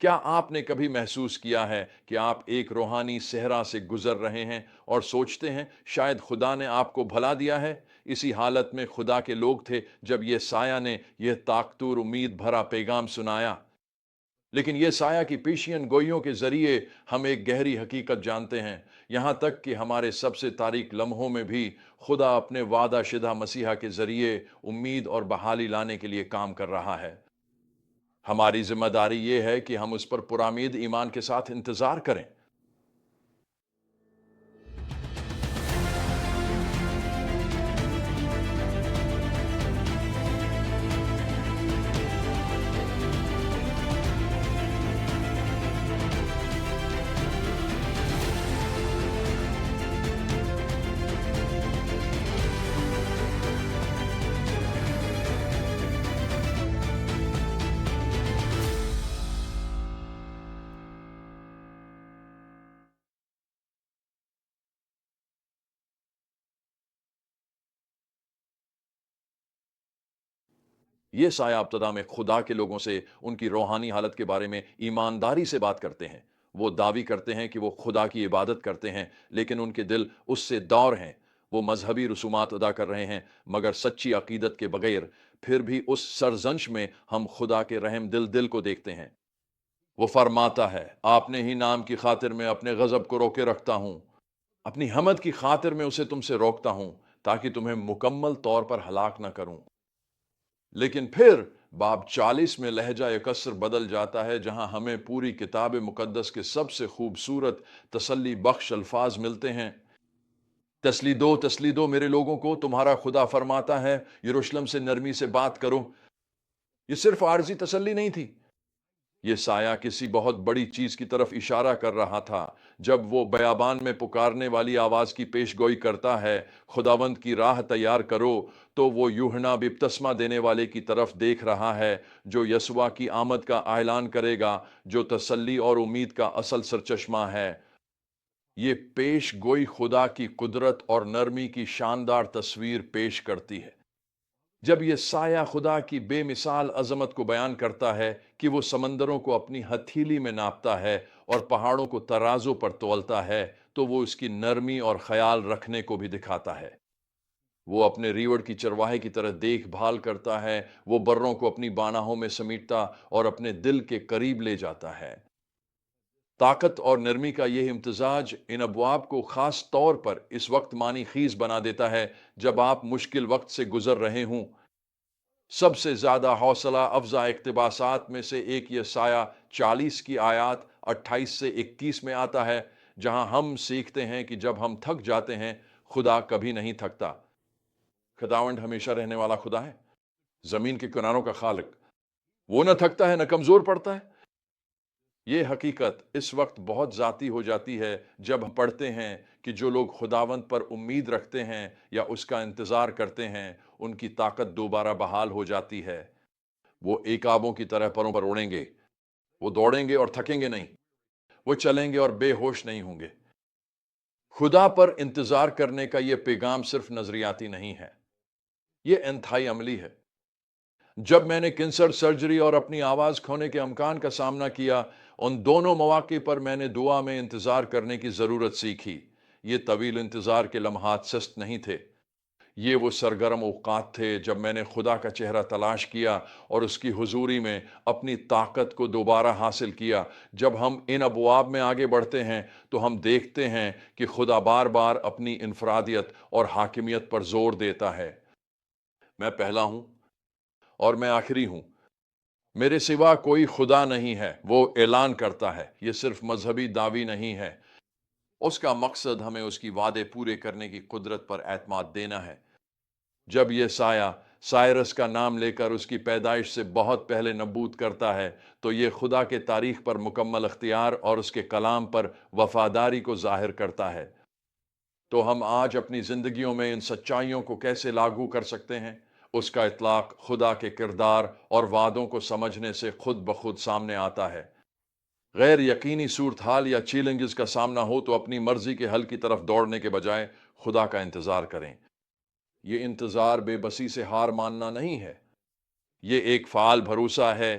کیا آپ نے کبھی محسوس کیا ہے کہ آپ ایک روحانی صحرا سے گزر رہے ہیں اور سوچتے ہیں شاید خدا نے آپ کو بھلا دیا ہے؟ اسی حالت میں خدا کے لوگ تھے جب یہ سایہ نے یہ طاقتور امید بھرا پیغام سنایا۔ لیکن یہ سایہ کی پیشین گوئیوں کے ذریعے ہم ایک گہری حقیقت جانتے ہیں، یہاں تک کہ ہمارے سب سے تاریک لمحوں میں بھی خدا اپنے وعدہ شدہ مسیحا کے ذریعے امید اور بحالی لانے کے لیے کام کر رہا ہے۔ ہماری ذمہ داری یہ ہے کہ ہم اس پر پرامید ایمان کے ساتھ انتظار کریں۔ یہ سایہ ابتدا میں خدا کے لوگوں سے ان کی روحانی حالت کے بارے میں ایمانداری سے بات کرتے ہیں۔ وہ دعوی کرتے ہیں کہ وہ خدا کی عبادت کرتے ہیں، لیکن ان کے دل اس سے دور ہیں۔ وہ مذہبی رسومات ادا کر رہے ہیں مگر سچی عقیدت کے بغیر۔ پھر بھی اس سرزنش میں ہم خدا کے رحم دل کو دیکھتے ہیں۔ وہ فرماتا ہے، آپ نے ہی نام کی خاطر میں اپنے غضب کو روکے رکھتا ہوں، اپنی حمد کی خاطر میں اسے تم سے روکتا ہوں، تاکہ تمہیں مکمل طور پر ہلاک نہ کروں۔ لیکن پھر باب 40 میں لہجہ یکسر بدل جاتا ہے، جہاں ہمیں پوری کتاب مقدس کے سب سے خوبصورت تسلی بخش الفاظ ملتے ہیں۔ تسلی دو میرے لوگوں کو، تمہارا خدا فرماتا ہے، یروشلم سے نرمی سے بات کرو۔ یہ صرف عارضی تسلی نہیں تھی، یہ سایہ کسی بہت بڑی چیز کی طرف اشارہ کر رہا تھا۔ جب وہ بیابان میں پکارنے والی آواز کی پیش گوئی کرتا ہے، خداوند کی راہ تیار کرو، تو وہ یوحنا بپتسمہ دینے والے کی طرف دیکھ رہا ہے، جو یسوع کی آمد کا اعلان کرے گا، جو تسلی اور امید کا اصل سرچشمہ ہے۔ یہ پیش گوئی خدا کی قدرت اور نرمی کی شاندار تصویر پیش کرتی ہے۔ جب یہ سایہ خدا کی بے مثال عظمت کو بیان کرتا ہے کہ وہ سمندروں کو اپنی ہتھیلی میں ناپتا ہے اور پہاڑوں کو ترازوں پر تولتا ہے، تو وہ اس کی نرمی اور خیال رکھنے کو بھی دکھاتا ہے۔ وہ اپنے ریوڑ کی چرواہے کی طرح دیکھ بھال کرتا ہے، وہ بروں کو اپنی بانہوں میں سمیٹتا اور اپنے دل کے قریب لے جاتا ہے۔ طاقت اور نرمی کا یہ امتزاج ان ابواب کو خاص طور پر اس وقت معنی خیز بنا دیتا ہے جب آپ مشکل وقت سے گزر رہے ہوں۔ سب سے زیادہ حوصلہ افزا اقتباسات میں سے ایک یہ سایہ 40 کی آیات 28 سے 21 میں آتا ہے، جہاں ہم سیکھتے ہیں کہ جب ہم تھک جاتے ہیں، خدا کبھی نہیں تھکتا۔ خداوند ہمیشہ رہنے والا خدا ہے، زمین کے کناروں کا خالق۔ وہ نہ تھکتا ہے نہ کمزور پڑتا ہے۔ یہ حقیقت اس وقت بہت ذاتی ہو جاتی ہے جب ہم پڑھتے ہیں کہ جو لوگ خداوند پر امید رکھتے ہیں یا اس کا انتظار کرتے ہیں، ان کی طاقت دوبارہ بحال ہو جاتی ہے۔ وہ عقابوں کی طرح پروں پر اڑیں گے، وہ دوڑیں گے اور تھکیں گے نہیں، وہ چلیں گے اور بے ہوش نہیں ہوں گے۔ خدا پر انتظار کرنے کا یہ پیغام صرف نظریاتی نہیں ہے، یہ انتہائی عملی ہے۔ جب میں نے کینسر سرجری اور اپنی آواز کھونے کے امکان کا سامنا کیا، ان دونوں مواقع پر میں نے دعا میں انتظار کرنے کی ضرورت سیکھی۔ یہ طویل انتظار کے لمحات سست نہیں تھے، یہ وہ سرگرم اوقات تھے جب میں نے خدا کا چہرہ تلاش کیا اور اس کی حضوری میں اپنی طاقت کو دوبارہ حاصل کیا۔ جب ہم ان ابواب میں آگے بڑھتے ہیں تو ہم دیکھتے ہیں کہ خدا بار بار اپنی انفرادیت اور حاکمیت پر زور دیتا ہے۔ میں پہلا ہوں اور میں آخری ہوں، میرے سوا کوئی خدا نہیں ہے، وہ اعلان کرتا ہے۔ یہ صرف مذہبی دعوی نہیں ہے، اس کا مقصد ہمیں اس کی وعدے پورے کرنے کی قدرت پر اعتماد دینا ہے۔ جب یہ سایہ سائرس کا نام لے کر اس کی پیدائش سے بہت پہلے نبوت کرتا ہے، تو یہ خدا کے تاریخ پر مکمل اختیار اور اس کے کلام پر وفاداری کو ظاہر کرتا ہے۔ تو ہم آج اپنی زندگیوں میں ان سچائیوں کو کیسے لاگو کر سکتے ہیں؟ اس کا اطلاق خدا کے کردار اور وعدوں کو سمجھنے سے خود بخود سامنے آتا ہے۔ غیر یقینی صورتحال یا چیلنجز کا سامنا ہو تو اپنی مرضی کے حل کی طرف دوڑنے کے بجائے خدا کا انتظار کریں۔ یہ انتظار بے بسی سے ہار ماننا نہیں ہے، یہ ایک فعال بھروسہ ہے